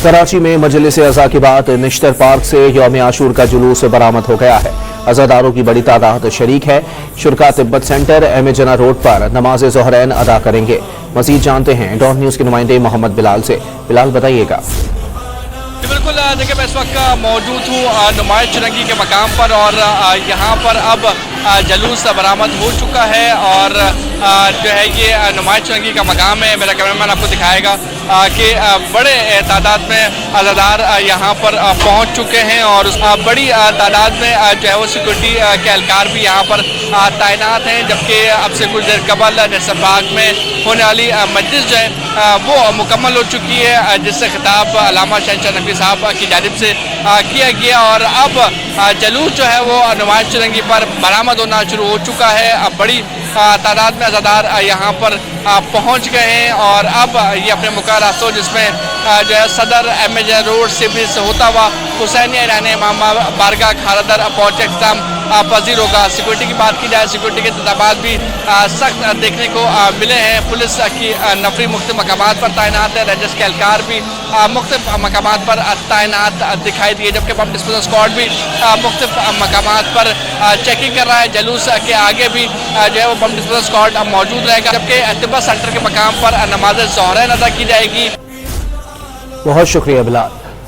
कराची में मजलिस अज़ा के बाद निश्तर पार्क से यौम आशूर का जुलूस बरामद हो गया है। अज़ादारों की बड़ी तादाद शरीक है। शुरका तिब्बत सेंटर एम ए जना रोड पर नमाज ज़ोहरैन अदा करेंगे। मज़ीद जानते हैं डॉन न्यूज़ के नुमाइंदे मोहम्मद बिलाल से। बिलाल, बताइएगा। बिल्कुल, देखिए मैं इस वक्त मौजूद हूँ नुमाइश चुरंगी के मकाम पर और यहाँ पर अब जलूस बरामद हो चुका है और जो है ये नुमाइश चुरंगी का मकाम है। मेरा कैमरामैन आपको दिखाएगा कि बड़े तादाद में अज़ादार यहाँ पर पहुँच चुके हैं और बड़ी तादाद में जो है वो सिक्योरिटी के एहलकार भी यहाँ पर तैनात हैं। जबकि अब से कुछ देर कबल निश्तर पार्क में होने वाली मजलिस जो है वो मुकम्मल हो चुकी है, जिससे खिताब अल्लामा शहनशाह नकवी साहब की जानिब से किया गया और अब जलूस जो है वो नुमाइश चुरंगी पर बरामद होना शुरू हो चुका है। अब बड़ी तादाद में अज़ादार यहाँ पर पहुँच गए हैं और अब ये अपने मुक़र्रर रास्तों जिसमें जो है सदर एम ए रोड से भी होता हुआ हुसैनिया ईरानी इमाम बारगाह खारदर पहुँचे इख्तिताम पजीर होगा। सिक्योरिटी की बात की जाए, सिक्योरिटी के इंतजामात भी सख्त देखने को मिले हैं। पुलिस की नफरी मुख्तलिफ मकामात पर तैनात है, रजिस्टर के एहलकार भी मुख्तलिफ मकामात पर तैनात दिखाई दिए, जबकि बम डिस्पोजल स्क्वाड भी मुख्तलिफ मकामात पर चेकिंग कर रहा है। जलूस के आगे भी जो है वो बम डिस्पोजल स्क्वाड मौजूद रहेगा, जबकि तिब्बत सेंटर के मकाम पर नमाज ज़ोहरैन अदा की जाएगी। बहुत शुक्रिया बिलाल।